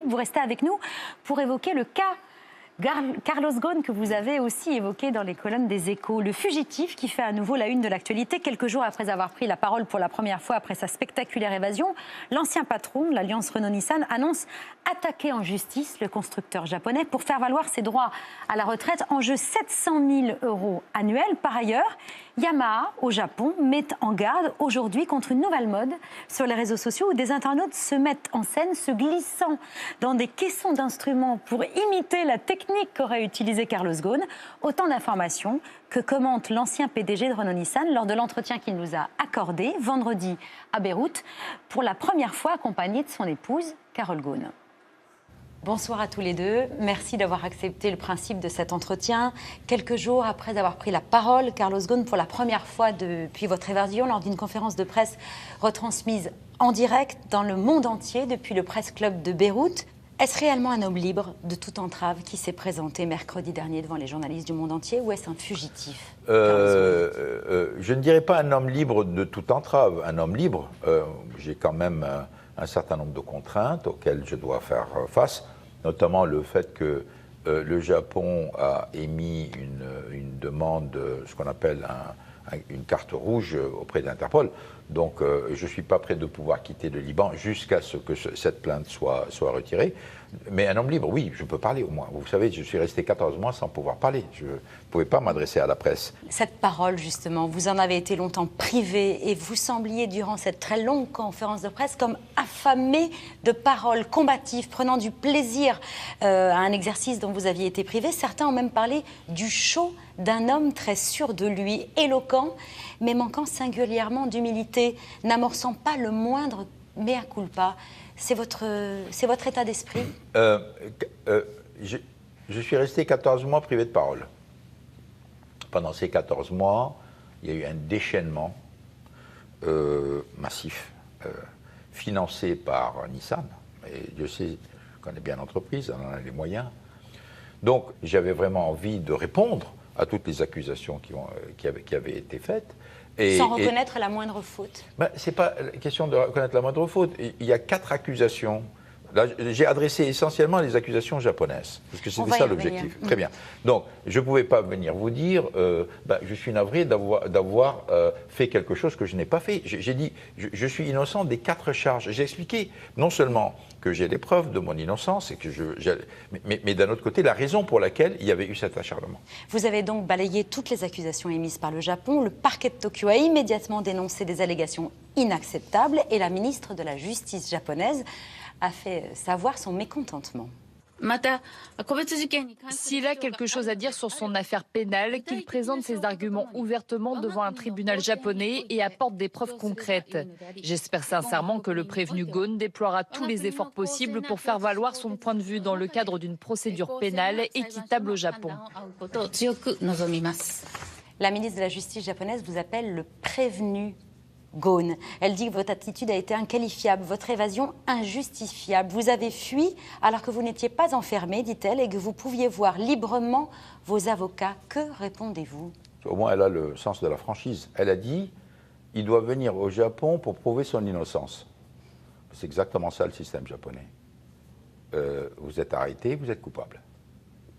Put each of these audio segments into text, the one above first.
Vous restez avec nous pour évoquer le cas Carlos Ghosn, que vous avez aussi évoqué dans les colonnes des Échos. Le fugitif qui fait à nouveau la une de l'actualité. Quelques jours après avoir pris la parole pour la première fois après sa spectaculaire évasion, l'ancien patron de l'alliance Renault-Nissan annonce attaquer en justice le constructeur japonais pour faire valoir ses droits à la retraite. En jeu 700 000 € annuels. Par ailleurs, Yamaha, au Japon, met en garde aujourd'hui contre une nouvelle mode sur les réseaux sociaux où des internautes se mettent en scène, se glissant dans des caissons d'instruments pour imiter la technique qu'aurait utilisé Carlos Ghosn. Autant d'informations que commente l'ancien PDG de Renault-Nissan lors de l'entretien qu'il nous a accordé vendredi à Beyrouth, pour la première fois accompagné de son épouse, Carole Ghosn. Bonsoir à tous les deux. Merci d'avoir accepté le principe de cet entretien. Quelques jours après avoir pris la parole, Carlos Ghosn, pour la première fois depuis votre évasion, lors d'une conférence de presse retransmise en direct dans le monde entier depuis le Press Club de Beyrouth. Est-ce réellement un homme libre de toute entrave qui s'est présenté mercredi dernier devant les journalistes du monde entier, ou est-ce un fugitif? Je ne dirais pas un homme libre de toute entrave. Un homme libre, j'ai quand même un certain nombre de contraintes auxquelles je dois faire face, notamment le fait que le Japon a émis une demande, ce qu'on appelle une carte rouge auprès d'Interpol. Donc je ne suis pas prêt de pouvoir quitter le Liban jusqu'à ce que cette plainte soit retirée. Mais un homme libre, oui, je peux parler au moins. Vous savez, je suis resté 14 mois sans pouvoir parler. Je ne pouvais pas m'adresser à la presse. Cette parole, justement, vous en avez été longtemps privé et vous sembliez, durant cette très longue conférence de presse, comme affamé de paroles combatives, prenant du plaisir à un exercice dont vous aviez été privé. Certains ont même parlé du show d'un homme très sûr de lui, éloquent, mais manquant singulièrement d'humilité, n'amorçant pas le moindre mea culpa. C'est votre état d'esprit? Je suis resté 14 mois privé de parole. Pendant ces 14 mois, il y a eu un déchaînement massif, financé par Nissan. Et je sais, je connais bien l'entreprise, on en a les moyens. Donc j'avais vraiment envie de répondre à toutes les accusations qui avaient été faites. Sans reconnaître la moindre faute. Ben, ce n'est pas question de reconnaître la moindre faute. Il y a 4 accusations. Là, j'ai adressé essentiellement les accusations japonaises, parce que c'était ça l'objectif. Très bien. Donc, je ne pouvais pas venir vous dire, je suis navré d'avoir fait quelque chose que je n'ai pas fait. J'ai dit, je suis innocent des 4 charges. J'ai expliqué, non seulement que j'ai les preuves de mon innocence, et que mais d'un autre côté, la raison pour laquelle il y avait eu cet acharnement. Vous avez donc balayé toutes les accusations émises par le Japon. Le parquet de Tokyo a immédiatement dénoncé des allégations inacceptables, et la ministre de la Justice japonaise a fait savoir son mécontentement. S'il a quelque chose à dire sur son affaire pénale, qu'il présente ses arguments ouvertement devant un tribunal japonais et apporte des preuves concrètes. J'espère sincèrement que le prévenu Ghosn déploiera tous les efforts possibles pour faire valoir son point de vue dans le cadre d'une procédure pénale équitable au Japon. La ministre de la Justice japonaise vous appelle le prévenu Ghosn. Elle dit que votre attitude a été inqualifiable, votre évasion injustifiable. Vous avez fui alors que vous n'étiez pas enfermé, dit-elle, et que vous pouviez voir librement vos avocats. Que répondez-vous? Au moins, elle a le sens de la franchise. Elle a dit il doit venir au Japon pour prouver son innocence. C'est exactement ça le système japonais. Vous êtes arrêté, vous êtes coupable.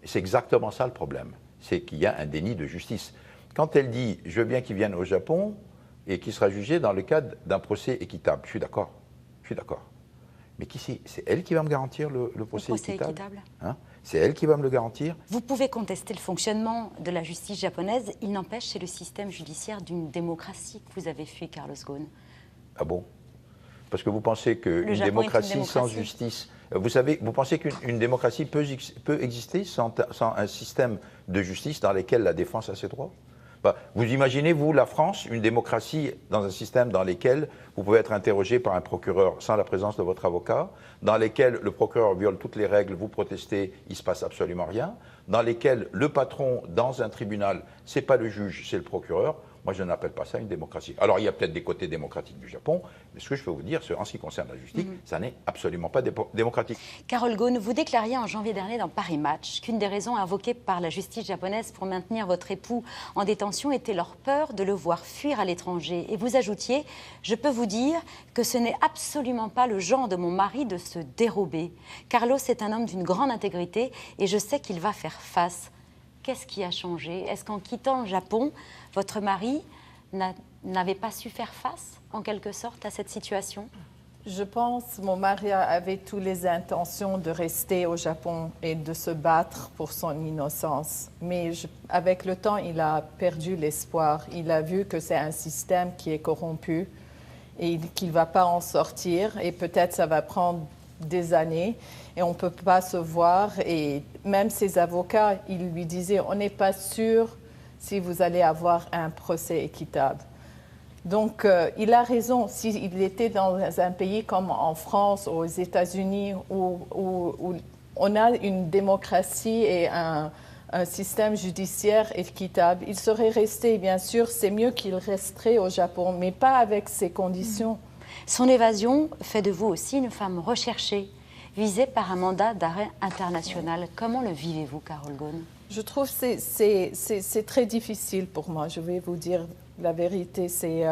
C'est exactement ça le problème. C'est qu'il y a un déni de justice. Quand elle dit je veux bien qu'il vienne au Japon et qui sera jugé dans le cadre d'un procès équitable. Je suis d'accord. Mais qui c'est elle qui va me garantir le procès équitable, hein? C'est elle qui va me le garantir. Vous pouvez contester le fonctionnement de la justice japonaise. Il n'empêche, c'est le système judiciaire d'une démocratie que vous avez fui, Carlos Ghosn. Ah bon? Parce que vous pensez qu'une démocratie sans justice... Vous savez, vous pensez qu'une démocratie peut exister sans un système de justice dans lequel la défense a ses droits? Vous imaginez, vous, la France, une démocratie dans un système dans lequel vous pouvez être interrogé par un procureur sans la présence de votre avocat, dans lequel le procureur viole toutes les règles, vous protestez, il ne se passe absolument rien, dans lesquels le patron, dans un tribunal, ce n'est pas le juge, c'est le procureur. Moi, je n'appelle pas ça une démocratie. Alors, il y a peut-être des côtés démocratiques du Japon, mais ce que je peux vous dire, en ce qui concerne la justice, ça n'est absolument pas démocratique. Carole Ghosn, vous déclariez en janvier dernier dans Paris Match qu'une des raisons invoquées par la justice japonaise pour maintenir votre époux en détention était leur peur de le voir fuir à l'étranger. Et vous ajoutiez, je peux vous dire que ce n'est absolument pas le genre de mon mari de se dérober. Carlos est un homme d'une grande intégrité et je sais qu'il va faire face. Qu'est-ce qui a changé? Est-ce qu'en quittant le Japon, votre mari n'avait pas su faire face, en quelque sorte, à cette situation? Je pense que mon mari avait toutes les intentions de rester au Japon et de se battre pour son innocence. Mais avec le temps, il a perdu l'espoir. Il a vu que c'est un système qui est corrompu et qu'il ne va pas en sortir. Et peut-être ça va prendre des années et on ne peut pas se voir. Et même ses avocats, ils lui disaient, on n'est pas sûr si vous allez avoir un procès équitable. Donc, il a raison. S'il était dans un pays comme en France ou aux États-Unis, où on a une démocratie et un système judiciaire équitable, il serait resté, bien sûr. C'est mieux qu'il resterait au Japon, mais pas avec ces conditions. Son évasion fait de vous aussi une femme recherchée, visée par un mandat d'arrêt international. Comment le vivez-vous, Carole Ghosn? Je trouve que c'est très difficile pour moi, je vais vous dire la vérité. C'est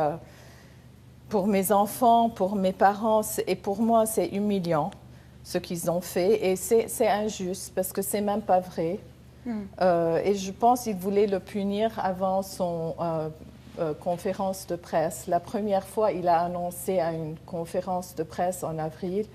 pour mes enfants, pour mes parents, et pour moi, c'est humiliant ce qu'ils ont fait. Et c'est injuste parce que c'est même pas vrai. Et je pense qu'ils voulaient le punir avant son conférence de presse. La première fois, il a annoncé à une conférence de presse en avril.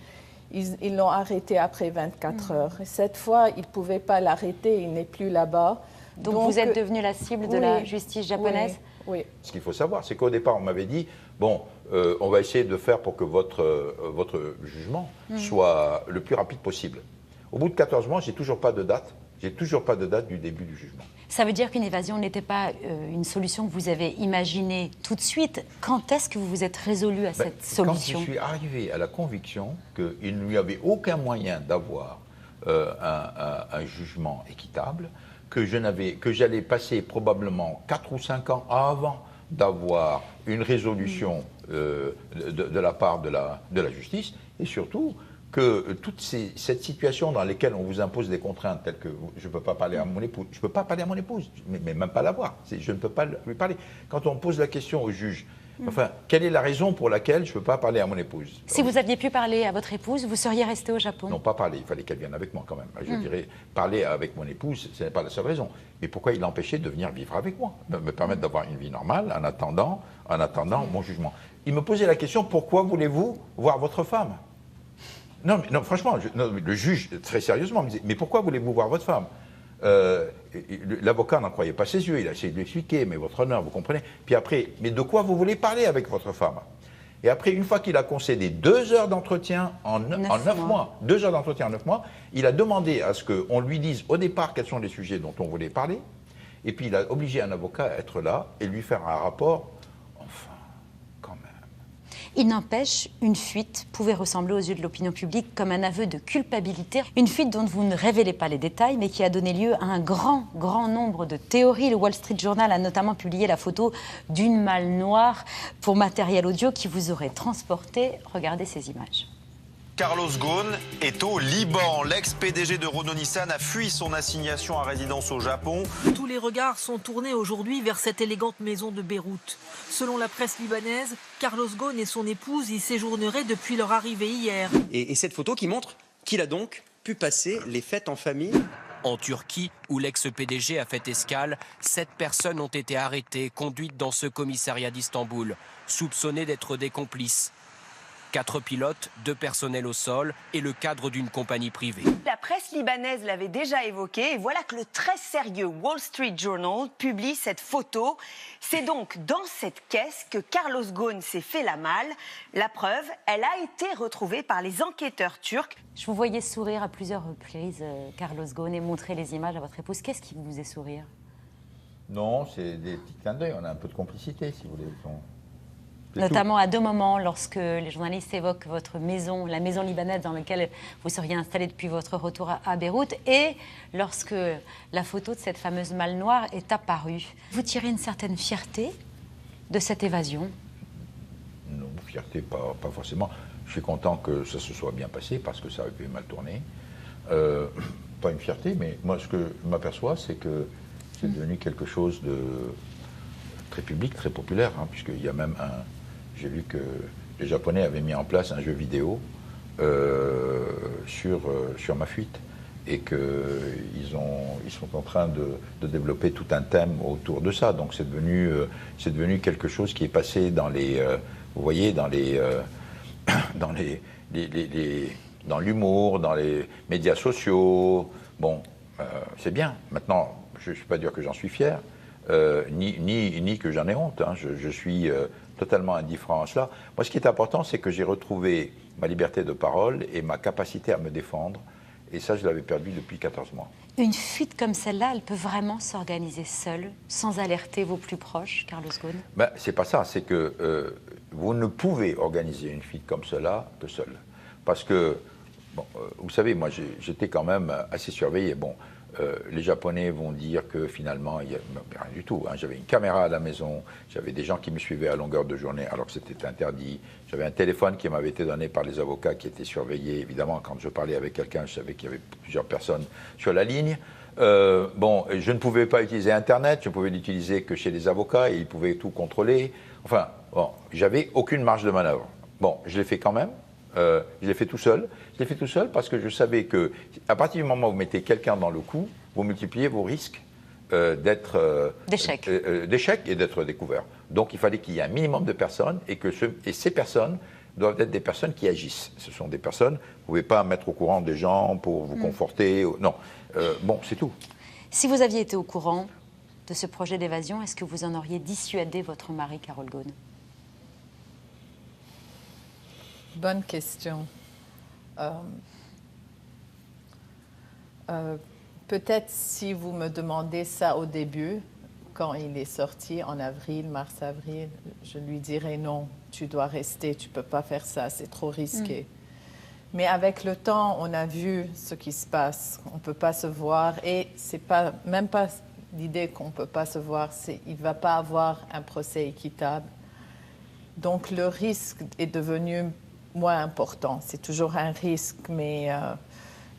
Ils l'ont arrêté après 24 heures. Et cette fois, ils ne pouvaient pas l'arrêter, il n'est plus là-bas. Donc vous êtes devenue la cible de la justice japonaise? Oui. Ce qu'il faut savoir, c'est qu'au départ, on m'avait dit, bon, on va essayer de faire pour que votre jugement soit le plus rapide possible. Au bout de 14 mois, j'ai toujours pas de date. J'ai toujours pas de date du début du jugement. Ça veut dire qu'une évasion n'était pas une solution que vous avez imaginée tout de suite. Quand est-ce que vous vous êtes résolu à cette solution? Quand je suis arrivé à la conviction qu'il n'y avait aucun moyen d'avoir un jugement équitable, que j'allais passer probablement 4 ou 5 ans avant d'avoir une résolution de la part de la justice, et surtout que toute cette situation dans laquelle on vous impose des contraintes telles que je ne peux pas parler à mon épouse, je ne peux pas parler à mon épouse, mais même pas la voir, je ne peux pas lui parler. Quand on pose la question au juge, enfin, quelle est la raison pour laquelle je ne peux pas parler à mon épouse? Si vous aviez pu parler à votre épouse, vous seriez resté au Japon? Non, pas parler, il fallait qu'elle vienne avec moi quand même. Je dirais, parler avec mon épouse, ce n'est pas la seule raison. Mais pourquoi il l'empêchait de venir vivre avec moi, me permettre d'avoir une vie normale en attendant mon jugement? Il me posait la question, pourquoi voulez-vous voir votre femme? Non, mais non, franchement, le juge, très sérieusement, me disait, mais pourquoi voulez-vous voir votre femme? L'avocat n'en croyait pas ses yeux, il a essayé de lui expliquer, mais votre honneur, vous comprenez? Puis après, mais de quoi vous voulez parler avec votre femme? Et après, une fois qu'il a concédé 2 heures d'entretien en 9 mois, 2 heures d'entretien en 9 mois, il a demandé à ce qu'on lui dise au départ quels sont les sujets dont on voulait parler, et puis il a obligé un avocat à être là et lui faire un rapport. Il n'empêche, une fuite pouvait ressembler aux yeux de l'opinion publique comme un aveu de culpabilité. Une fuite dont vous ne révélez pas les détails, mais qui a donné lieu à un grand nombre de théories. Le Wall Street Journal a notamment publié la photo d'une malle noire pour matériel audio qui vous aurait transporté. Regardez ces images. Carlos Ghosn est au Liban. L'ex-PDG de Renault-Nissan a fui son assignation à résidence au Japon. Tous les regards sont tournés aujourd'hui vers cette élégante maison de Beyrouth. Selon la presse libanaise, Carlos Ghosn et son épouse y séjourneraient depuis leur arrivée hier. Et cette photo qui montre qu'il a donc pu passer les fêtes en famille. En Turquie, où l'ex-PDG a fait escale, 7 personnes ont été arrêtées, conduites dans ce commissariat d'Istanbul, soupçonnées d'être des complices. 4 pilotes, 2 personnels au sol et le cadre d'une compagnie privée. La presse libanaise l'avait déjà évoqué et voilà que le très sérieux Wall Street Journal publie cette photo. C'est donc dans cette caisse que Carlos Ghosn s'est fait la malle. La preuve, elle a été retrouvée par les enquêteurs turcs. Je vous voyais sourire à plusieurs reprises, Carlos Ghosn, et montrer les images à votre épouse. Qu'est-ce qui vous faisait sourire? Non, c'est des petits clins d'œil, on a un peu de complicité, si vous voulez. Notamment à 2 moments, lorsque les journalistes évoquent votre maison, la maison libanaise dans laquelle vous seriez installé depuis votre retour à Beyrouth, et lorsque la photo de cette fameuse malle noire est apparue. Vous tirez une certaine fierté de cette évasion? Non, fierté, pas forcément. Je suis content que ça se soit bien passé parce que ça aurait pu mal tourner. Pas une fierté, mais moi, ce que je m'aperçois, c'est que c'est devenu quelque chose de très public, très populaire, hein, puisqu'il y a même un... J'ai vu que les Japonais avaient mis en place un jeu vidéo sur ma fuite et qu'ils sont en train de développer tout un thème autour de ça. Donc c'est devenu quelque chose qui est passé dans les... vous voyez, dans l'humour, dans les médias sociaux. Bon, c'est bien. Maintenant, je ne suis pas dire que j'en suis fier, ni que j'en ai honte. Hein. Je suis totalement indifférent à cela. Moi, ce qui est important, c'est que j'ai retrouvé ma liberté de parole et ma capacité à me défendre. Et ça, je l'avais perdu depuis 14 mois. Une fuite comme celle-là, elle peut vraiment s'organiser seule, sans alerter vos plus proches, Carlos Ghosn? Ben, c'est pas ça. C'est que vous ne pouvez organiser une fuite comme cela que seul. Parce que, bon, vous savez, moi, j'étais quand même assez surveillé. Bon, les Japonais vont dire que finalement, il n'y a rien du tout. Hein. J'avais une caméra à la maison, j'avais des gens qui me suivaient à longueur de journée alors que c'était interdit. J'avais un téléphone qui m'avait été donné par les avocats qui étaient surveillés. Évidemment, quand je parlais avec quelqu'un, je savais qu'il y avait plusieurs personnes sur la ligne. Bon, je ne pouvais pas utiliser Internet, je pouvais l'utiliser que chez les avocats et ils pouvaient tout contrôler. Enfin, bon, j'avais aucune marge de manœuvre. Bon, je l'ai fait quand même. Je l'ai fait tout seul. Je l'ai fait tout seul parce que je savais que, à partir du moment où vous mettez quelqu'un dans le coup, vous multipliez vos risques d'échec et d'être découvert. Donc, il fallait qu'il y ait un minimum de personnes et ces personnes doivent être des personnes qui agissent. Ce sont des personnes, vous ne pouvez pas mettre au courant des gens pour vous conforter. Non. Bon, c'est tout. Si vous aviez été au courant de ce projet d'évasion, est-ce que vous en auriez dissuadé votre mari, Carol Ghosn? Bonne question. Peut-être si vous me demandez ça au début, quand il est sorti en avril, mars-avril, je lui dirais non, tu dois rester, tu ne peux pas faire ça, c'est trop risqué. Mais avec le temps, on a vu ce qui se passe. On ne peut pas se voir et ce n'est même pas l'idée qu'on ne peut pas se voir, il ne va pas avoir un procès équitable. Donc le risque est devenu moins important. C'est toujours un risque, mais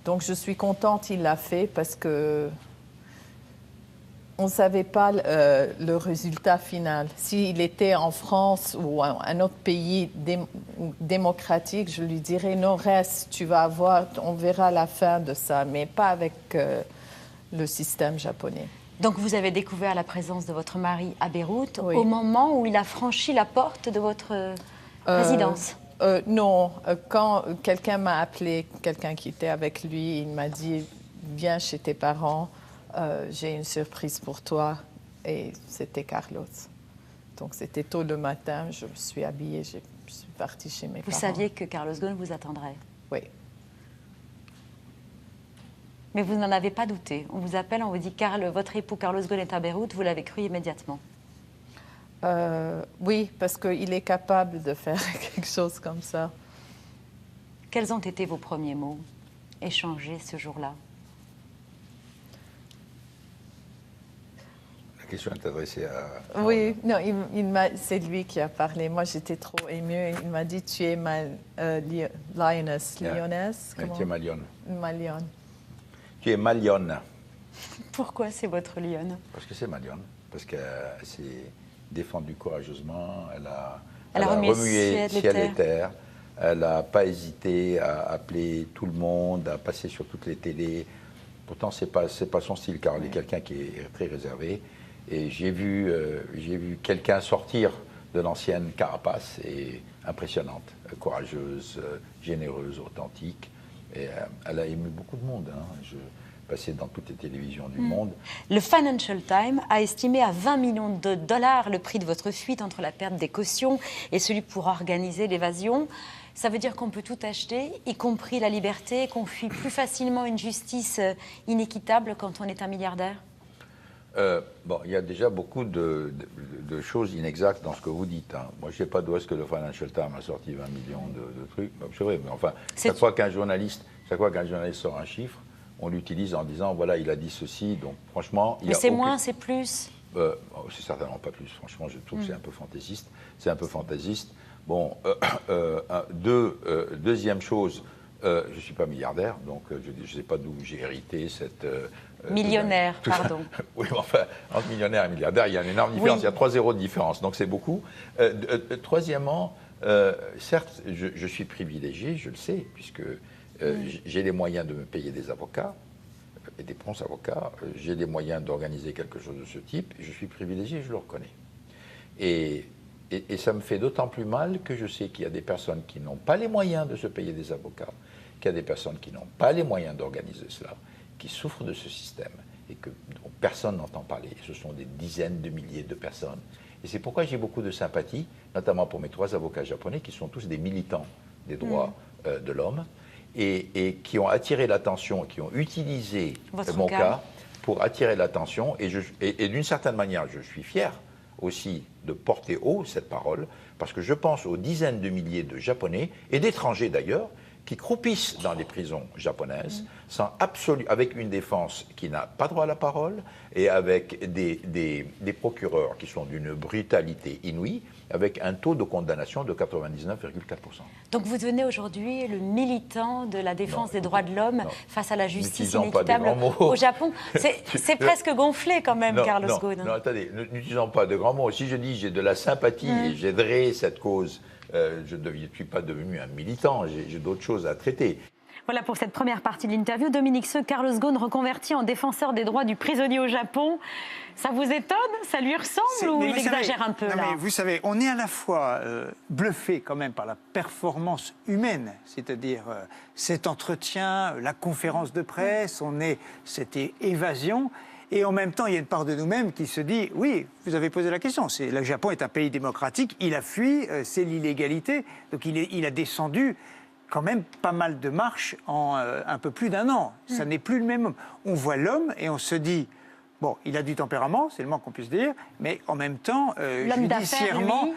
donc je suis contente qu'il l'a fait parce que on ne savait pas le résultat final. S'il était en France ou un autre pays démocratique, je lui dirais non, reste, tu vas avoir, on verra la fin de ça, mais pas avec le système japonais. Donc vous avez découvert la présence de votre mari à Beyrouth Oui. au moment où il a franchi la porte de votre résidence? Non, quand quelqu'un m'a appelé, quelqu'un qui était avec lui, il m'a dit « Viens chez tes parents, j'ai une surprise pour toi ». Et c'était Carlos. Donc c'était tôt le matin, je me suis habillée, je suis partie chez mes parents. Vous saviez que Carlos Ghosn vous attendrait? Oui. Mais vous n'en avez pas douté. On vous appelle, on vous dit votre époux Carlos Ghosn est à Beyrouth, vous l'avez cru immédiatement? Oui, parce qu'il est capable de faire quelque chose comme ça. Quels ont été vos premiers mots échangés ce jour-là? La question est adressée à... Oui, non, c'est lui qui a parlé. Moi, j'étais trop émue. Il m'a dit, tu es ma lioness. Lyonnaise? Oui, tu es ma lionne. Ma lionne. Tu es ma lionne. Pourquoi c'est votre lionne? Parce que c'est ma lionne. Parce qu'elle s'est défendue courageusement. Elle a remué ciel et terre. Elle n'a pas hésité à appeler tout le monde, à passer sur toutes les télés. Pourtant, ce n'est pas son style, car elle est quelqu'un qui est très réservé. Et j'ai vu quelqu'un sortir de l'ancienne carapace, et impressionnante, courageuse, généreuse, authentique. Et elle a ému beaucoup de monde. Hein. Je passais dans toutes les télévisions du monde. Le Financial Times a estimé à 20 millions de dollars le prix de votre fuite entre la perte des cautions et celui pour organiser l'évasion. Ça veut dire qu'on peut tout acheter, y compris la liberté, qu'on fuit plus facilement une justice inéquitable quand on est un milliardaire? Bon, il y a déjà beaucoup de choses inexactes dans ce que vous dites. Hein. Moi, je ne sais pas d'où est-ce que le Financial Times a sorti 20 millions de trucs. C'est vrai, mais enfin, chaque fois qu'un journaliste sort un chiffre, on l'utilise en disant, voilà, il a dit ceci. Donc, franchement... Mais c'est moins, c'est plus? C'est certainement pas plus. Franchement, je trouve que c'est un peu fantaisiste. C'est un peu fantaisiste. Bon, deuxième chose, je ne suis pas milliardaire, donc je ne sais pas d'où j'ai hérité cette... millionnaire, pardon. Oui, mais enfin, entre millionnaire et milliardaire, il y a une énorme différence. Il y a 3 zéros de différence, donc c'est beaucoup. Troisièmement, certes, je suis privilégié, je le sais, puisque j'ai les moyens de me payer des avocats, et des bons avocats. J'ai les moyens d'organiser quelque chose de ce type. Je suis privilégié, je le reconnais. Et ça me fait d'autant plus mal que je sais qu'il y a des personnes qui n'ont pas les moyens de se payer des avocats, qu'il y a des personnes qui n'ont pas les moyens d'organiser cela, qui souffrent de ce système et dont personne n'entend parler. Ce sont des dizaines de milliers de personnes. Et c'est pourquoi j'ai beaucoup de sympathie, notamment pour mes 3 avocats japonais, qui sont tous des militants des droits de l'homme, et qui ont attiré l'attention, qui ont utilisé mon cas pour attirer l'attention. Et d'une certaine manière, je suis fier aussi de porter haut cette parole, parce que je pense aux dizaines de milliers de Japonais, et d'étrangers d'ailleurs, qui croupissent dans les prisons japonaises, avec une défense qui n'a pas droit à la parole, et avec des procureurs qui sont d'une brutalité inouïe, avec un taux de condamnation de 99,4%. Donc vous devenez aujourd'hui le militant de la défense des droits de l'homme face à la justice inéquitable au Japon. C'est presque gonflé quand même, Carlos Ghosn. Non, attendez, n'utilisons pas de grands mots. Si je dis j'ai de la sympathie et j'aiderai cette cause, je ne suis pas devenu un militant, j'ai d'autres choses à traiter. Voilà pour cette première partie de l'interview. Dominique Seux, Carlos Ghosn reconverti en défenseur des droits du prisonnier au Japon. Ça vous étonne? Ça lui ressemble ou il exagère un peu là? Mais vous savez, on est à la fois bluffé quand même par la performance humaine, c'est-à-dire cet entretien, la conférence de presse, cette évasion. Et en même temps, il y a une part de nous-mêmes qui se dit, oui, vous avez posé la question, le Japon est un pays démocratique, il a fui, c'est l'illégalité, donc il a descendu quand même pas mal de marches en un peu plus d'1 an. Ça n'est plus le même homme. On voit l'homme et on se dit, bon, il a du tempérament, c'est le moins qu'on puisse dire, mais en même temps, judiciairement,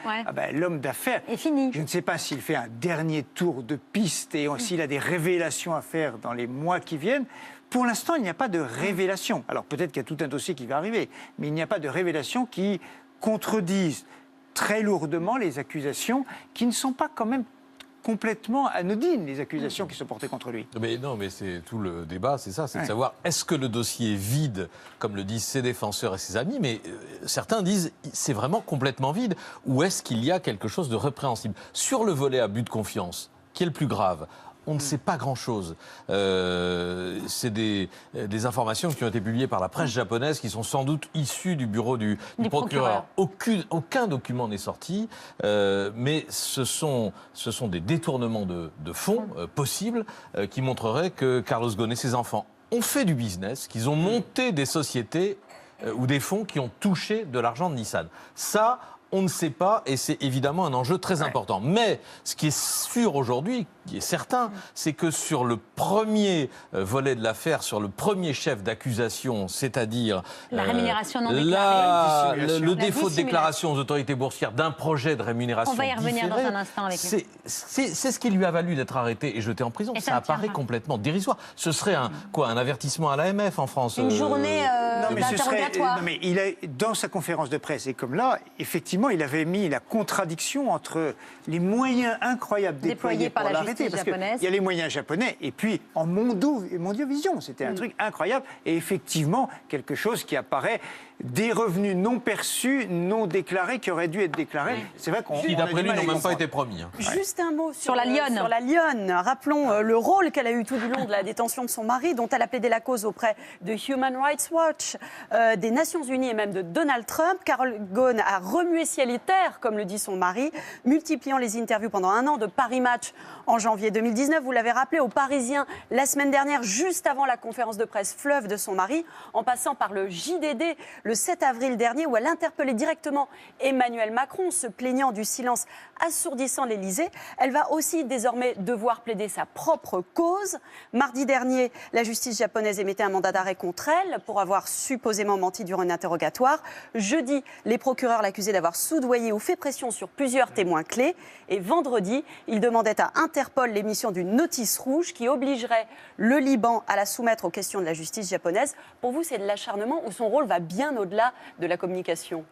l'homme d'affaires est fini. Je ne sais pas s'il fait un dernier tour de piste et s'il a des révélations à faire dans les mois qui viennent. Pour l'instant, il n'y a pas de révélation. Alors peut-être qu'il y a tout un dossier qui va arriver, mais il n'y a pas de révélation qui contredisent très lourdement les accusations qui ne sont pas quand même complètement anodines, les accusations qui sont portées contre lui. Mais non, mais c'est tout le débat, c'est ça, c'est de savoir est-ce que le dossier est vide, comme le disent ses défenseurs et ses amis, mais certains disent c'est vraiment complètement vide, ou est-ce qu'il y a quelque chose de répréhensible? Sur le volet abus de confiance, qui est le plus grave? On ne sait pas grand-chose. C'est des informations qui ont été publiées par la presse japonaise, qui sont sans doute issues du bureau du procureur. Aucun document n'est sorti, mais ce sont des détournements de fonds possibles qui montreraient que Carlos Ghosn et ses enfants ont fait du business, qu'ils ont monté des sociétés ou des fonds qui ont touché de l'argent de Nissan. Ça, on ne sait pas, et c'est évidemment un enjeu très important. Mais ce qui est sûr aujourd'hui, qui est certain, c'est que sur le premier volet de l'affaire, sur le premier chef d'accusation, c'est-à-dire la rémunération non déclarée, le défaut de déclaration aux autorités boursières d'un projet de rémunération différé, on va y revenir dans un instant avec lui. C'est ce qui lui a valu d'être arrêté et jeté en prison. Ça apparaît complètement dérisoire. Ce serait un avertissement à l'AMF en France. Une journée d'interrogatoire. Mais il est dans sa conférence de presse, et comme là, effectivement, il avait mis la contradiction entre les moyens incroyables déployés par la justice japonaise. Parce qu'il y a les moyens japonais, et puis en Mondiovision, c'était un truc incroyable, et effectivement, quelque chose qui apparaît, des revenus non perçus, non déclarés, qui auraient dû être déclarés. C'est vrai qu'on qui, d'après lui, n'ont même pas été promis. Juste un mot sur la Lionne. Sur la Lionne. Rappelons le rôle qu'elle a eu tout du long de la détention de son mari, dont elle a plaidé la cause auprès de Human Rights Watch, des Nations Unies et même de Donald Trump. Carlos Ghosn a remué ciel et terre, comme le dit son mari, multipliant les interviews pendant 1 an de Paris Match en janvier 2019. Vous l'avez rappelé, aux Parisiens la semaine dernière, juste avant la conférence de presse fleuve de son mari, en passant par le JDD le 7 avril dernier, où elle interpellait directement Emmanuel Macron, se plaignant du silence assourdissant de l'Élysée. Elle va aussi désormais devoir plaider sa propre cause. Mardi dernier, la justice japonaise émettait un mandat d'arrêt contre elle pour avoir supposément menti durant un interrogatoire. Jeudi, les procureurs l'accusaient d'avoir soudoyé ou fait pression sur plusieurs témoins clés. Et vendredi, ils demandaient à Interpol l'émission d'une notice rouge qui obligerait le Liban à la soumettre aux questions de la justice japonaise. Pour vous, c'est de l'acharnement ou son rôle va bien bien au-delà de la communication?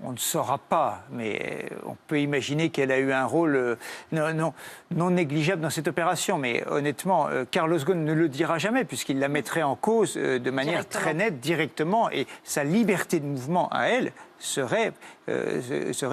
On ne saura pas, mais on peut imaginer qu'elle a eu un rôle non négligeable dans cette opération. Mais honnêtement, Carlos Ghosn ne le dira jamais, puisqu'il la mettrait en cause de manière très nette, directement, et sa liberté de mouvement à elle serait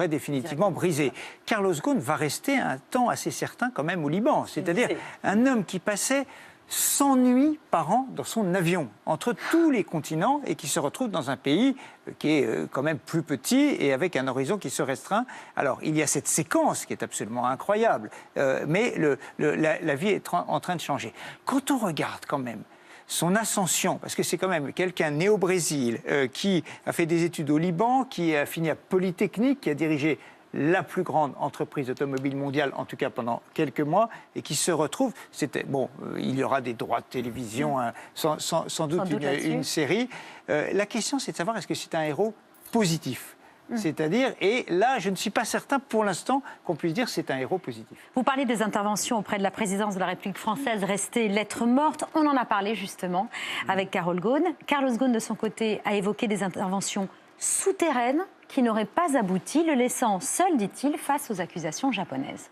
définitivement brisée. Carlos Ghosn va rester un temps assez certain quand même au Liban, c'est-à-dire un homme qui passait 100 nuits par an dans son avion, entre tous les continents, et qui se retrouve dans un pays qui est quand même plus petit et avec un horizon qui se restreint. Alors, il y a cette séquence qui est absolument incroyable, mais la vie est en train de changer. Quand on regarde quand même son ascension, parce que c'est quand même quelqu'un né au Brésil, qui a fait des études au Liban, qui a fini à Polytechnique, qui a dirigé la plus grande entreprise automobile mondiale, en tout cas pendant quelques mois, et qui se retrouve, il y aura des droits de télévision, sans doute une série. La question, c'est de savoir, est-ce que c'est un héros positif ? C'est-à-dire, et là, je ne suis pas certain pour l'instant qu'on puisse dire que c'est un héros positif. Vous parlez des interventions auprès de la présidence de la République française restées lettres mortes. On en a parlé justement avec Carlos Ghosn. Carlos Ghosn, de son côté, a évoqué des interventions souterraines qui n'aurait pas abouti, le laissant seul, dit-il, face aux accusations japonaises.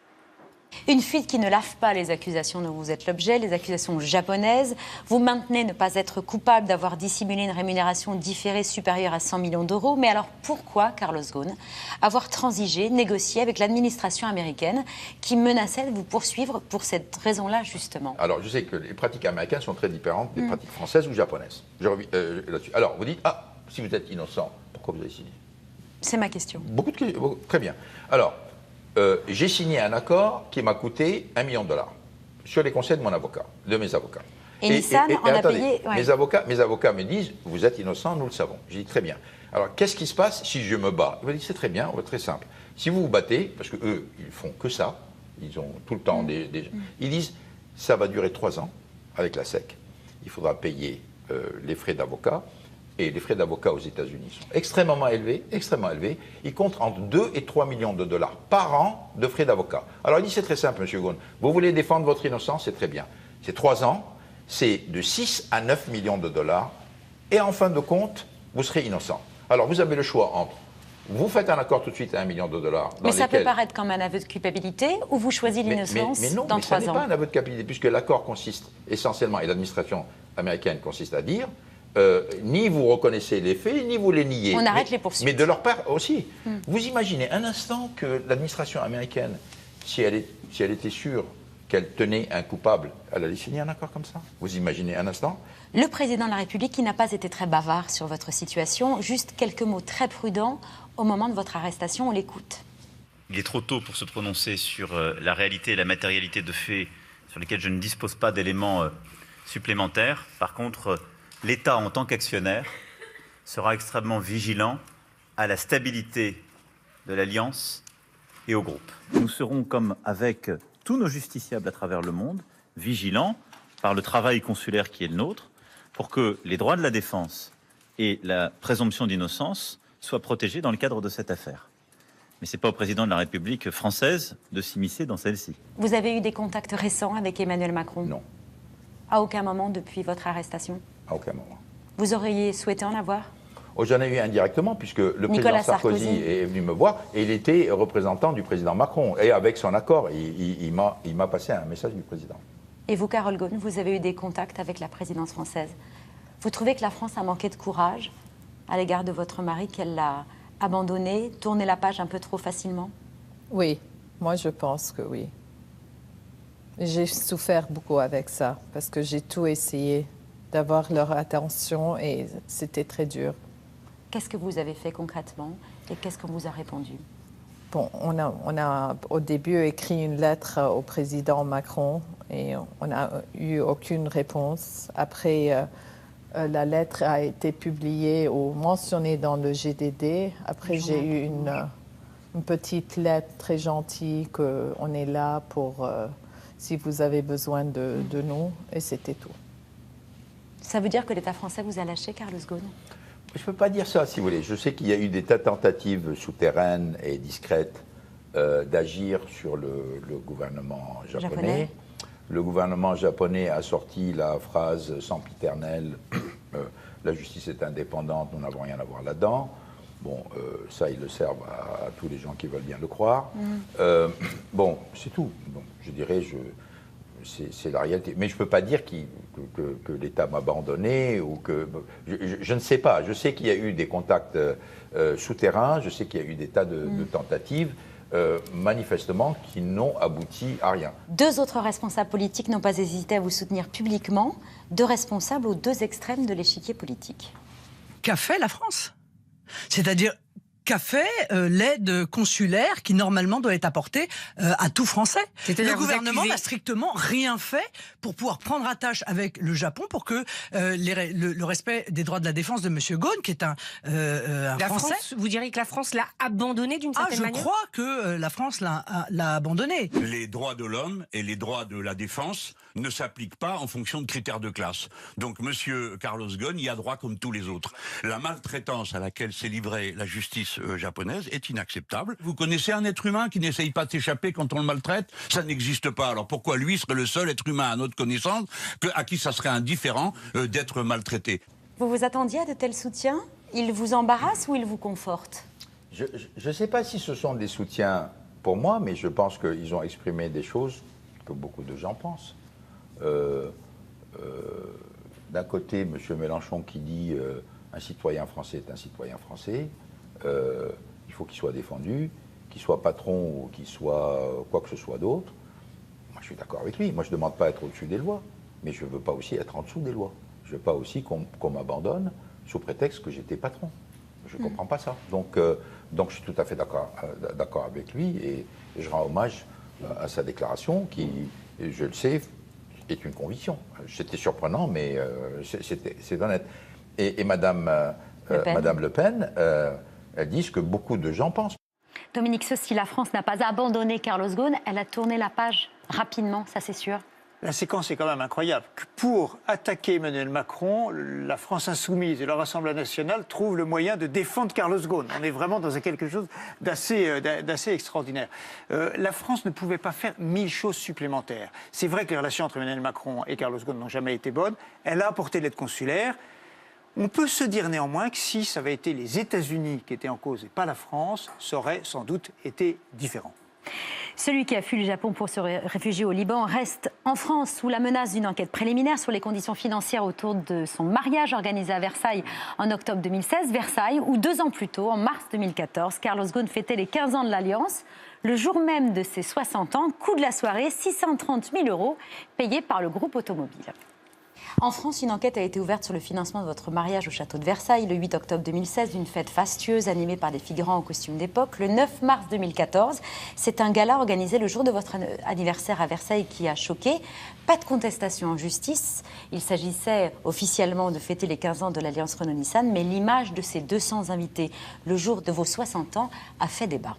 Une fuite qui ne lave pas les accusations dont vous êtes l'objet, les accusations japonaises. Vous maintenez ne pas être coupable d'avoir dissimulé une rémunération différée supérieure à 100 millions d'euros. Mais alors pourquoi, Carlos Ghosn, avoir transigé, négocié avec l'administration américaine qui menaçait de vous poursuivre pour cette raison-là, justement? Alors, je sais que les pratiques américaines sont très différentes des pratiques françaises ou japonaises. Je reviens là-dessus. Alors, vous dites, si vous êtes innocent, pourquoi vous avez signé? C'est ma question. Beaucoup de questions. Très bien. Alors, j'ai signé un accord qui m'a coûté $1 million sur les conseils de mon avocat, de mes avocats. Et Nissan en a payé. Ouais. Mes avocats me disent, vous êtes innocent, nous le savons. J'ai dit, très bien. Alors, qu'est-ce qui se passe si je me bats? Ils m'ont dit, c'est très bien, très simple. Si vous vous battez, parce qu'eux, ils font que ça, ils ont tout le temps ils disent, ça va durer 3 ans avec la SEC. Il faudra payer les frais d'avocat. Et les frais d'avocat aux États-Unis sont extrêmement élevés. Ils comptent entre 2 et 3 millions de dollars par an de frais d'avocat. Alors il dit, c'est très simple, M. Ghosn. Vous voulez défendre votre innocence, c'est très bien. C'est 3 ans, c'est de 6 à 9 millions de dollars. Et en fin de compte, vous serez innocent. Alors vous avez le choix entre, vous faites un accord tout de suite à $1 million. Mais ça peut paraître comme un aveu de culpabilité, ou vous choisissez l'innocence dans 3 ans. Mais ça n'est pas un aveu de culpabilité, puisque l'accord consiste essentiellement, et l'administration américaine consiste à dire, ni vous reconnaissez les faits, ni vous les niez. On arrête les poursuites. Mais de leur part aussi. Vous imaginez un instant que l'administration américaine, si elle était sûre qu'elle tenait un coupable, elle allait signer un accord comme ça? Vous imaginez un instant? Le président de la République, qui n'a pas été très bavard sur votre situation, juste quelques mots très prudents au moment de votre arrestation, on l'écoute. Il est trop tôt pour se prononcer sur la réalité et la matérialité de faits sur lesquels je ne dispose pas d'éléments supplémentaires. Par contre, l'État, en tant qu'actionnaire, sera extrêmement vigilant à la stabilité de l'Alliance et au groupe. Nous serons, comme avec tous nos justiciables à travers le monde, vigilants par le travail consulaire qui est le nôtre pour que les droits de la défense et la présomption d'innocence soient protégés dans le cadre de cette affaire. Mais ce n'est pas au président de la République française de s'immiscer dans celle-ci. Vous avez eu des contacts récents avec Emmanuel Macron? Non. À aucun moment depuis votre arrestation? À aucun moment. Vous auriez souhaité en avoir? J'en ai eu indirectement, puisque le président Sarkozy est venu me voir et il était représentant du président Macron. Et avec son accord, il m'a passé un message du président. Et vous, Carlos Ghosn, vous avez eu des contacts avec la présidence française. Vous trouvez que la France a manqué de courage à l'égard de votre mari, qu'elle l'a abandonné, tourné la page un peu trop facilement? Oui, moi je pense que oui. J'ai souffert beaucoup avec ça, parce que j'ai tout essayé d'avoir leur attention et c'était très dur. Qu'est-ce que vous avez fait concrètement et qu'est-ce qu'on vous a répondu? Bon, on a au début écrit une lettre au président Macron et on n'a eu aucune réponse. Après, la lettre a été publiée ou mentionnée dans le GDD. Après, j'ai eu une petite lettre très gentille qu'on est là pour si vous avez besoin de nous, et c'était tout. Ça veut dire que l'État français vous a lâché, Carlos Ghosn? Je ne peux pas dire ça, si vous voulez. Je sais qu'il y a eu des tentatives souterraines et discrètes d'agir sur le gouvernement japonais. Le gouvernement japonais a sorti la phrase sempiternelle la justice est indépendante, nous n'avons rien à voir là-dedans. Bon, ça, ils le servent à tous les gens qui veulent bien le croire. Bon, c'est tout. Donc, je dirais, c'est la réalité. Mais je ne peux pas dire que l'État m'a abandonné ou que... Je ne sais pas. Je sais qu'il y a eu des contacts souterrains, je sais qu'il y a eu des tas de tentatives, manifestement, qui n'ont abouti à rien. 2 autres responsables politiques n'ont pas hésité à vous soutenir publiquement, 2 responsables aux 2 extrêmes de l'échiquier politique. Qu'a fait la France ? C'est-à-dire, qu'a fait l'aide consulaire qui normalement doit être apportée à tout Français. Le gouvernement n'a strictement rien fait pour pouvoir prendre attache avec le Japon pour que le respect des droits de la défense de M. Ghosn, qui est un Français... Vous diriez que la France l'a abandonné d'une certaine manière ? Je crois que la France l'a abandonné. Les droits de l'homme et les droits de la défense ne s'appliquent pas en fonction de critères de classe. Donc M. Carlos Ghosn y a droit comme tous les autres. La maltraitance à laquelle s'est livrée la justice japonaise est inacceptable. Vous connaissez un être humain qui n'essaye pas de s'échapper quand on le maltraite ? Ça n'existe pas. Alors pourquoi lui serait le seul être humain à notre connaissance à qui ça serait indifférent d'être maltraité ? Vous vous attendiez à de tels soutiens ? Ils vous embarrassent ou ils vous confortent ? Je ne sais pas si ce sont des soutiens pour moi, mais je pense qu'ils ont exprimé des choses que beaucoup de gens pensent. D'un côté, M. Mélenchon qui dit un citoyen français est un citoyen français, il faut qu'il soit défendu, qu'il soit patron ou qu'il soit quoi que ce soit d'autre. Moi, je suis d'accord avec lui. Moi, je ne demande pas à être au-dessus des lois, mais je ne veux pas aussi être en dessous des lois. Je ne veux pas aussi qu'on m'abandonne sous prétexte que j'étais patron. Je ne comprends pas ça. Donc, je suis tout à fait d'accord avec lui et je rends hommage à sa déclaration qui, je le sais, est une conviction. C'était surprenant, mais c'est honnête. Et Madame Le Pen, elle dit ce que beaucoup de gens pensent. Dominique Ceaucy, la France n'a pas abandonné Carlos Ghosn, elle a tourné la page rapidement, ça c'est sûr. La séquence est quand même incroyable. Pour attaquer Emmanuel Macron, la France insoumise et le Rassemblement national trouvent le moyen de défendre Carlos Ghosn. On est vraiment dans quelque chose d'assez extraordinaire. La France ne pouvait pas faire 1000 choses supplémentaires. C'est vrai que les relations entre Emmanuel Macron et Carlos Ghosn n'ont jamais été bonnes. Elle a apporté l'aide consulaire. On peut se dire néanmoins que si ça avait été les États-Unis qui étaient en cause et pas la France, ça aurait sans doute été différent. Celui qui a fui le Japon pour se réfugier au Liban reste en France sous la menace d'une enquête préliminaire sur les conditions financières autour de son mariage organisé à Versailles en octobre 2016. Versailles, où 2 ans plus tôt, en mars 2014, Carlos Ghosn fêtait les 15 ans de l'Alliance. Le jour même de ses 60 ans, coût de la soirée, 630 000 € payés par le groupe automobile. En France, une enquête a été ouverte sur le financement de votre mariage au château de Versailles le 8 octobre 2016, d'une fête fastueuse animée par des figurants en costume d'époque. Le 9 mars 2014, c'est un gala organisé le jour de votre anniversaire à Versailles qui a choqué. Pas de contestation en justice. Il s'agissait officiellement de fêter les 15 ans de l'Alliance Renault-Nissan, mais l'image de ces 200 invités le jour de vos 60 ans a fait débat.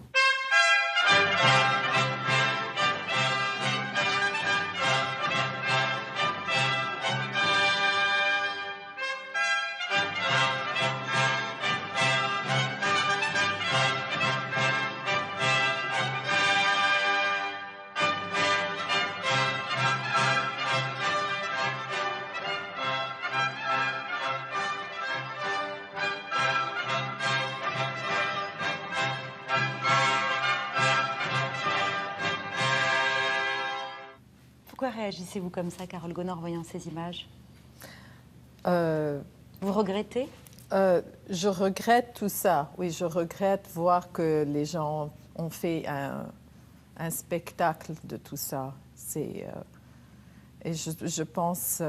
Pourquoi réagissez-vous comme ça, Carole Ghosn, en voyant ces images ? Vous regrettez ? Je regrette tout ça. Oui, je regrette voir que les gens ont fait un spectacle de tout ça. Et je pense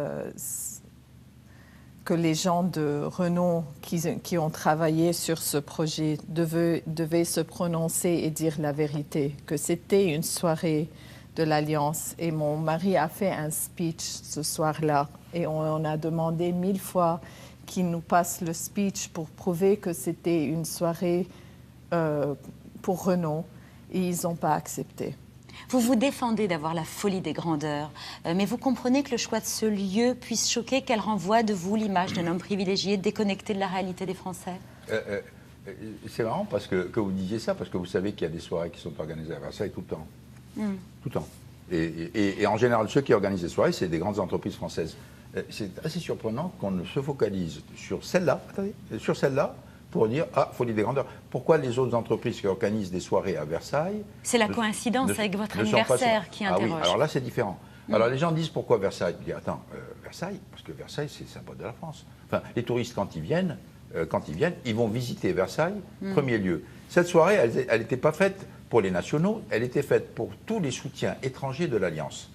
que les gens de Renault qui ont travaillé sur ce projet devaient se prononcer et dire la vérité, que c'était une soirée de l'Alliance. Et mon mari a fait un speech ce soir-là. Et on a demandé 1000 fois qu'il nous passe le speech pour prouver que c'était une soirée pour Renault. Et ils n'ont pas accepté. Vous vous défendez d'avoir la folie des grandeurs, mais vous comprenez que le choix de ce lieu puisse choquer, qu'elle renvoie de vous l'image d'un homme privilégié, déconnecté de la réalité des Français. C'est marrant parce que vous disiez ça, parce que vous savez qu'il y a des soirées qui sont organisées à Versailles tout le temps. Tout le temps. Et en général, ceux qui organisent les soirées, c'est des grandes entreprises françaises. c'est assez surprenant qu'on ne se focalise sur celle-là, pour dire « Ah, folie des grandeurs ». Pourquoi les autres entreprises qui organisent des soirées à Versailles... C'est la coïncidence avec votre anniversaire qui interroge. Ah oui, alors là, c'est différent. Alors les gens disent pourquoi Versailles. Je dis attends, Versailles, parce que Versailles, c'est le symbole de la France. Enfin, les touristes, quand ils viennent, ils vont visiter Versailles, premier lieu. Cette soirée, elle n'était pas faite pour les nationaux, elle était faite pour tous les soutiens étrangers de l'Alliance.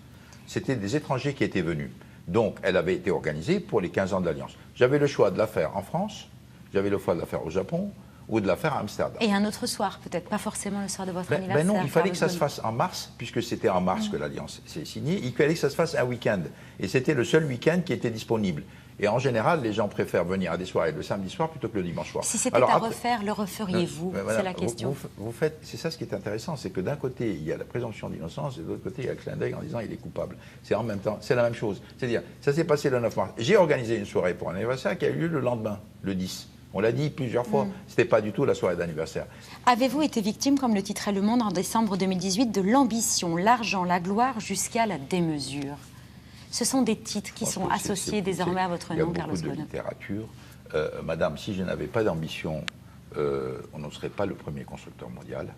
C'était des étrangers qui étaient venus. Donc, elle avait été organisée pour les 15 ans de l'Alliance. J'avais le choix de la faire en France, j'avais le choix de la faire au Japon ou de la faire à Amsterdam. Et un autre soir, peut-être, pas forcément le soir de votre anniversaire. Ben non, il fallait que ça se fasse en mars, puisque c'était en mars que l'Alliance s'est signée. Il fallait que ça se fasse un week-end. Et c'était le seul week-end qui était disponible. Et en général, les gens préfèrent venir à des soirées le samedi soir plutôt que le dimanche soir. Si c'était à refaire, le referiez-vous? C'est la question. Vous faites, c'est ça ce qui est intéressant, c'est que d'un côté, il y a la présomption d'innocence et de l'autre côté, il y a le clin d'œil en disant il est coupable. C'est en même temps, c'est la même chose. C'est-à-dire, ça s'est passé le 9 mars. J'ai organisé une soirée pour un anniversaire qui a eu lieu le lendemain, le 10. On l'a dit plusieurs fois, c'était pas du tout la soirée d'anniversaire. Avez-vous été victime, comme le titrait Le Monde en décembre 2018, de l'ambition, l'argent, la gloire jusqu'à la démesure? Ce sont des titres qui sont associés désormais à votre nom, Carlos Ghosn. Il y a beaucoup de littérature. Madame, si je n'avais pas d'ambition, on ne serait pas le premier constructeur mondial.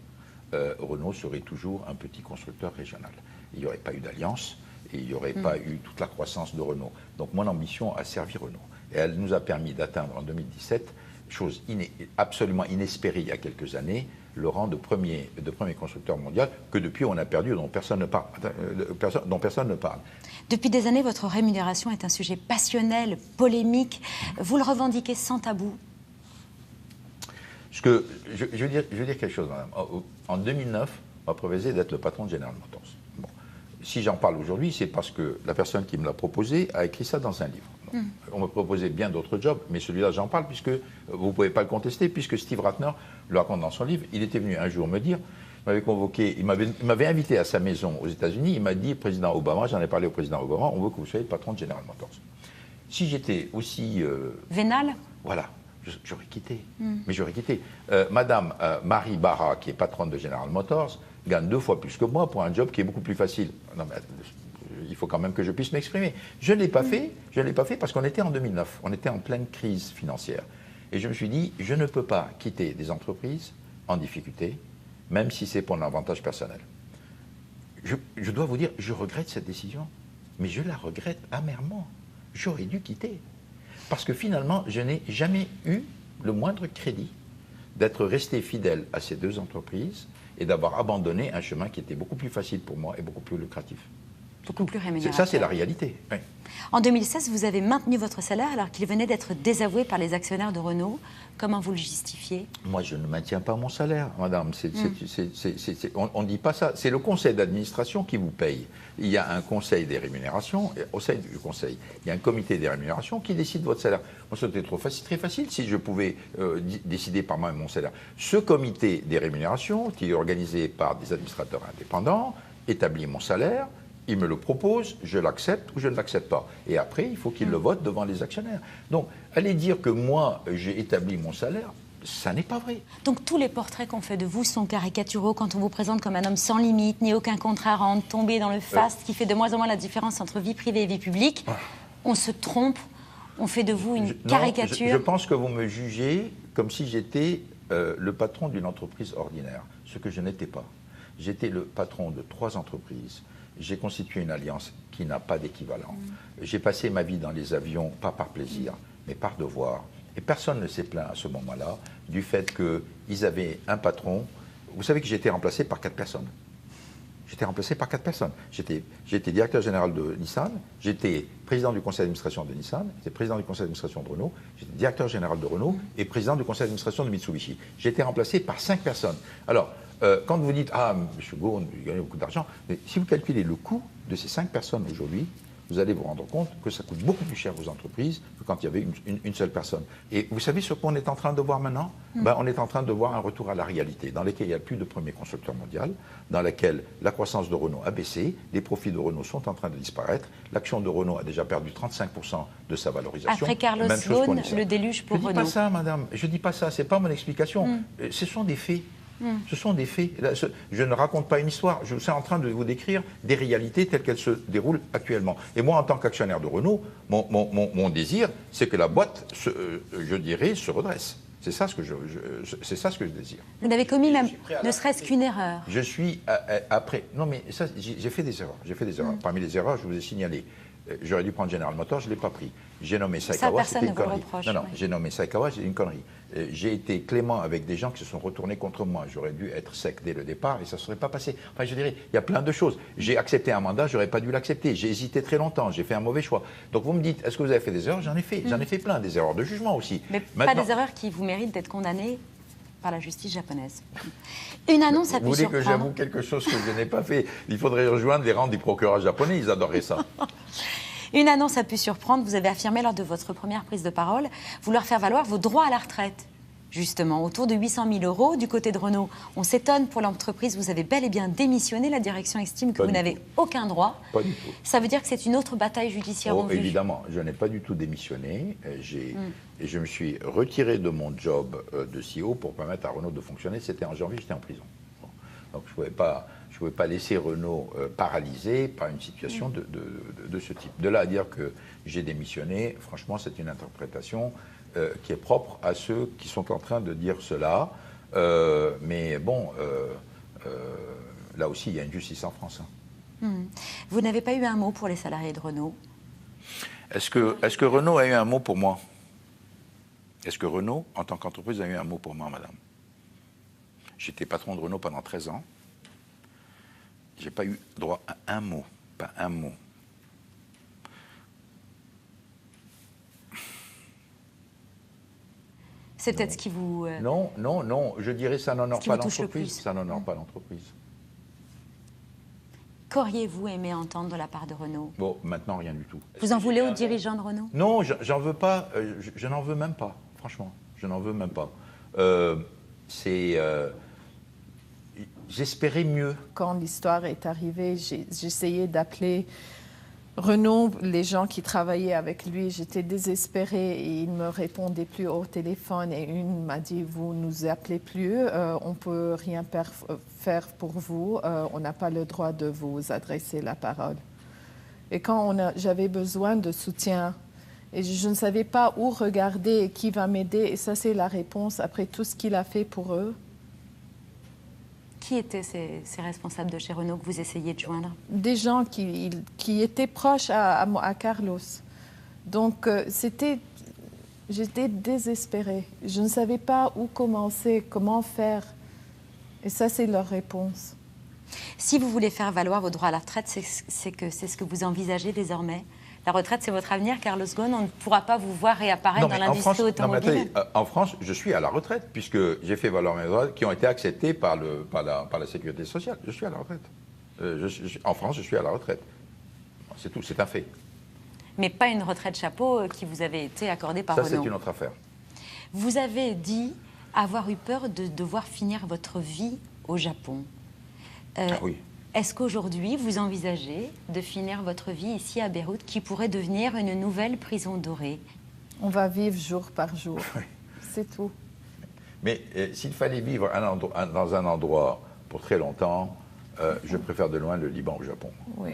Renault serait toujours un petit constructeur régional. Il n'y aurait pas eu d'alliance et il n'y aurait pas eu toute la croissance de Renault. Donc mon ambition a servi Renault. Et elle nous a permis d'atteindre en 2017, chose absolument inespérée il y a quelques années, le rang de premier constructeur mondial que depuis on a perdu, dont personne ne parle. Depuis des années, votre rémunération est un sujet passionnel, polémique. Vous le revendiquez sans tabou. Je veux dire quelque chose, madame. En 2009, on m'a proposé d'être le patron de General Motors. Bon. Si j'en parle aujourd'hui, c'est parce que la personne qui me l'a proposé a écrit ça dans un livre. On me proposait bien d'autres jobs, mais celui-là, j'en parle, puisque vous ne pouvez pas le contester, puisque Steve Ratner le raconte dans son livre. Il était venu un jour me dire, il m'avait invité à sa maison aux États-Unis, il m'a dit, président Obama, j'en ai parlé au président Obama, on veut que vous soyez le patron de General Motors. Si j'étais aussi... vénal. Voilà, j'aurais quitté. Mais j'aurais quitté. Madame Marie Barra, qui est patronne de General Motors, gagne 2 fois plus que moi pour un job qui est beaucoup plus facile. Non, mais, il faut quand même que je puisse m'exprimer. Je ne l'ai pas fait parce qu'on était en 2009, on était en pleine crise financière. Et je me suis dit, je ne peux pas quitter des entreprises en difficulté, même si c'est pour un avantage personnel. Je dois vous dire, je regrette cette décision, mais je la regrette amèrement. J'aurais dû quitter. Parce que finalement, je n'ai jamais eu le moindre crédit d'être resté fidèle à ces 2 entreprises et d'avoir abandonné un chemin qui était beaucoup plus facile pour moi et beaucoup plus lucratif. Beaucoup plus rémunérateur. Ça, c'est la réalité. Oui. En 2016, vous avez maintenu votre salaire alors qu'il venait d'être désavoué par les actionnaires de Renault. Comment vous le justifiez? Moi, je ne maintiens pas mon salaire, madame. On ne dit pas ça. C'est le conseil d'administration qui vous paye. Il y a un conseil des rémunérations. Et au sein du conseil, il y a un comité des rémunérations qui décide votre salaire. Moi, c'était très facile si je pouvais décider par moi mon salaire. Ce comité des rémunérations, qui est organisé par des administrateurs indépendants, établit mon salaire. Il me le propose, je l'accepte ou je ne l'accepte pas. Et après, il faut qu'il le vote devant les actionnaires. Donc, aller dire que moi, j'ai établi mon salaire, ça n'est pas vrai. Donc, tous les portraits qu'on fait de vous sont caricaturaux quand on vous présente comme un homme sans limite, ni aucun contrat à rendre, tombé dans le faste, qui fait de moins en moins la différence entre vie privée et vie publique. On se trompe, on fait de vous une caricature. Je pense que vous me jugez comme si j'étais le patron d'une entreprise ordinaire, ce que je n'étais pas. J'étais le patron de 3 entreprises. J'ai constitué une alliance qui n'a pas d'équivalent. J'ai passé ma vie dans les avions, pas par plaisir, mais par devoir. Et personne ne s'est plaint à ce moment-là du fait qu'ils avaient un patron. Vous savez que j'ai été remplacé par 4 personnes. J'étais remplacé par 4 personnes. J'étais directeur général de Nissan, j'étais président du conseil d'administration de Nissan, j'étais président du conseil d'administration de Renault, j'étais directeur général de Renault et président du conseil d'administration de Mitsubishi. J'ai été remplacé par 5 personnes. Alors, quand vous dites « Ah, M. Ghosn, il gagne beaucoup d'argent », mais si vous calculez le coût de ces 5 personnes aujourd'hui, vous allez vous rendre compte que ça coûte beaucoup plus cher aux entreprises que quand il y avait une seule personne. Et vous savez ce qu'on est en train de voir maintenant? On est en train de voir un retour à la réalité, dans laquelle il n'y a plus de premier constructeur mondial, dans laquelle la croissance de Renault a baissé, les profits de Renault sont en train de disparaître, l'action de Renault a déjà perdu 35% de sa valorisation. Après Carlos Ghosn, le déluge pour Renault. Je ne dis pas ça, madame, je ne dis pas ça, ce n'est pas mon explication. Ce sont des faits. Ce sont des faits. Je ne raconte pas une histoire. Je suis en train de vous décrire des réalités telles qu'elles se déroulent actuellement. Et moi, en tant qu'actionnaire de Renault, mon désir, c'est que la boîte, je dirais, se redresse. C'est ça ce que c'est ça ce que je désire. Vous n'avez commis même, ne serait-ce qu'une erreur. Je suis après. Non, mais ça, j'ai fait des erreurs. J'ai fait des erreurs. Parmi les erreurs, je vous ai signalé. J'aurais dû prendre General Motors, je ne l'ai pas pris. J'ai nommé Saikawa, c'était une connerie. Non, j'ai nommé Saikawa, c'est une connerie. J'ai été clément avec des gens qui se sont retournés contre moi. J'aurais dû être sec dès le départ et ça ne serait pas passé. Enfin, je dirais, il y a plein de choses. J'ai accepté un mandat, je n'aurais pas dû l'accepter. J'ai hésité très longtemps, j'ai fait un mauvais choix. Donc vous me dites, est-ce que vous avez fait des erreurs? J'en ai fait. J'en ai fait plein, des erreurs de jugement aussi. Mais pas des erreurs qui vous méritent d'être condamnées par la justice japonaise. Une annonce a pu surprendre. Vous voulez que j'avoue quelque chose que je n'ai pas fait? Il faudrait rejoindre les rangs des procureurs japonais, ils adoreraient ça. Une annonce a pu surprendre. Vous avez affirmé lors de votre première prise de parole vouloir faire valoir vos droits à la retraite. Justement, autour de 800 000 euros du côté de Renault. On s'étonne pour l'entreprise, vous avez bel et bien démissionné. La direction estime que vous n'avez aucun droit. Pas du tout. Ça veut dire que c'est une autre bataille judiciaire en vue. Évidemment, je n'ai pas du tout démissionné. Et je me suis retiré de mon job de CEO pour permettre à Renault de fonctionner. C'était en janvier, j'étais en prison. Bon. Donc je ne pouvais pas laisser Renault paralysé par une situation de ce type. De là à dire que j'ai démissionné, franchement, c'est une interprétation qui est propre à ceux qui sont en train de dire cela. Mais bon, là aussi, il y a une justice en France. Vous n'avez pas eu un mot pour les salariés de Renault? Est-ce que Renault a eu un mot pour moi? Est-ce que Renault, en tant qu'entreprise, a eu un mot pour moi, madame? J'étais patron de Renault pendant 13 ans. Je n'ai pas eu droit à un mot, pas un mot. C'est peut-être ce qui vous... Non, je dirais ça n'honore pas l'entreprise. Ça n'honore pas l'entreprise. Qu'auriez-vous aimé entendre de la part de Renault? Bon, maintenant, rien du tout. Vous en voulez aux dirigeants de Renault? Non, j'en veux pas. Je n'en veux même pas, franchement. Je n'en veux même pas. J'espérais mieux. Quand l'histoire est arrivée, j'essayais d'appeler Renault, les gens qui travaillaient avec lui. J'étais désespérée et il ne me répondait plus au téléphone. Et une m'a dit, vous ne nous appelez plus, on ne peut rien faire pour vous, on n'a pas le droit de vous adresser la parole. Et quand j'avais besoin de soutien, et je ne savais pas où regarder et qui va m'aider, et ça c'est la réponse après tout ce qu'il a fait pour eux. Qui étaient ces responsables de chez Renault que vous essayez de joindre? Des gens qui étaient proches à Carlos. Donc j'étais désespérée. Je ne savais pas où commencer, comment faire. Et ça, c'est leur réponse. Si vous voulez faire valoir vos droits à la retraite, c'est ce que vous envisagez désormais? La retraite, c'est votre avenir, Carlos Ghosn. On ne pourra pas vous voir réapparaître dans l'industrie automobile. En France, je suis à la retraite, puisque j'ai fait valoir mes droits qui ont été acceptés par la Sécurité sociale. Je suis à la retraite. En France, je suis à la retraite. C'est tout, c'est un fait. Mais pas une retraite chapeau qui vous avait été accordée par Renault. Ça, c'est une autre affaire. Vous avez dit avoir eu peur de devoir finir votre vie au Japon. Oui. Est-ce qu'aujourd'hui, vous envisagez de finir votre vie ici à Beyrouth, qui pourrait devenir une nouvelle prison dorée? On va vivre jour par jour. Oui. C'est tout. Mais s'il fallait vivre dans un endroit pour très longtemps, je préfère de loin le Liban au Japon. Oui.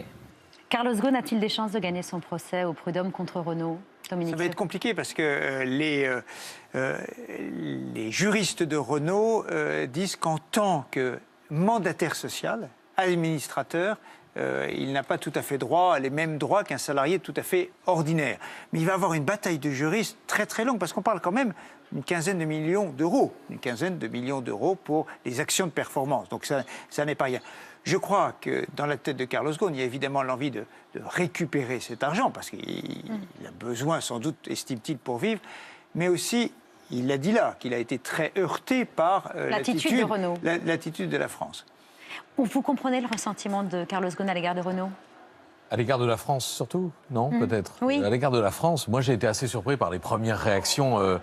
Carlos Ghosn a-t-il des chances de gagner son procès au prud'homme contre Renault? Dominique, ça va être compliqué parce que les juristes de Renault disent qu'en tant que mandataire social, administrateur, il n'a pas tout à fait droit à les mêmes droits qu'un salarié tout à fait ordinaire. Mais il va avoir une bataille de juristes très très longue, parce qu'on parle quand même d'une quinzaine de millions d'euros. Une quinzaine de millions d'euros pour les actions de performance. Donc ça n'est pas rien. Je crois que dans la tête de Carlos Ghosn, il y a évidemment l'envie de récupérer cet argent, parce qu'il a besoin, sans doute, estime-t-il, pour vivre, mais aussi, il l'a dit là, qu'il a été très heurté par l'attitude de Renault. L'attitude de la France. Vous comprenez le ressentiment de Carlos Ghosn à l'égard de Renault? À l'égard de la France surtout? Non, peut-être. Oui. À l'égard de la France, moi j'ai été assez surpris par les premières réactions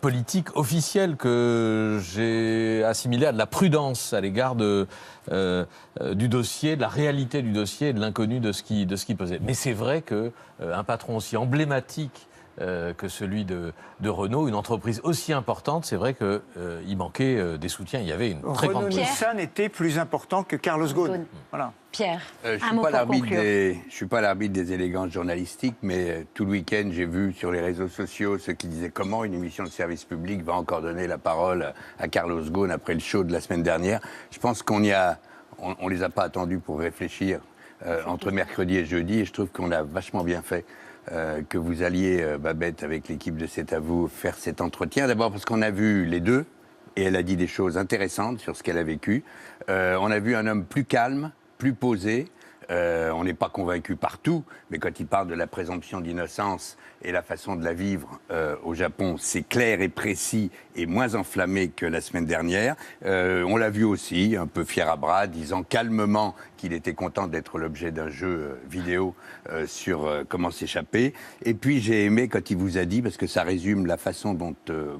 politiques officielles que j'ai assimilées à de la prudence à l'égard du dossier, de la réalité du dossier et de l'inconnu de ce qui pesait. Mais c'est vrai qu'un patron aussi emblématique que celui de Renault, une entreprise aussi importante. C'est vrai qu'il manquait des soutiens. Il y avait une très grande... Renault-Nissan était plus important que Carlos Ghosn. Voilà. Pierre, je ne suis pas l'arbitre des élégances journalistiques, mais tout le week-end, j'ai vu sur les réseaux sociaux ceux qui disaient comment une émission de service public va encore donner la parole à Carlos Ghosn après le show de la semaine dernière. Je pense qu'on les a pas attendus pour réfléchir entre mercredi et jeudi, et je trouve qu'on a vachement bien fait que vous alliez, Babette, avec l'équipe de C'est à vous, faire cet entretien. D'abord parce qu'on a vu les deux, et elle a dit des choses intéressantes sur ce qu'elle a vécu. On a vu un homme plus calme, plus posé. On n'est pas convaincu partout, mais quand il parle de la présomption d'innocence et la façon de la vivre au Japon, c'est clair et précis et moins enflammé que la semaine dernière. On l'a vu aussi, un peu fier à bras, disant calmement qu'il était content d'être l'objet d'un jeu vidéo sur comment s'échapper. Et puis j'ai aimé quand il vous a dit, parce que ça résume la façon dont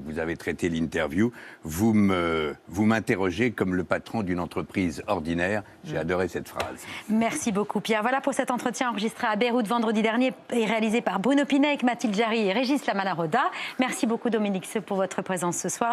vous avez traité l'interview, vous m'interrogez comme le patron d'une entreprise ordinaire. J'ai adoré cette phrase. Merci beaucoup Pierre. Voilà pour cet entretien enregistré à Beyrouth vendredi dernier et réalisé par Bruno Pinet avec Mathilde Jarry et Régis Lamanaroda. Merci beaucoup Dominique Seux pour votre présence ce soir.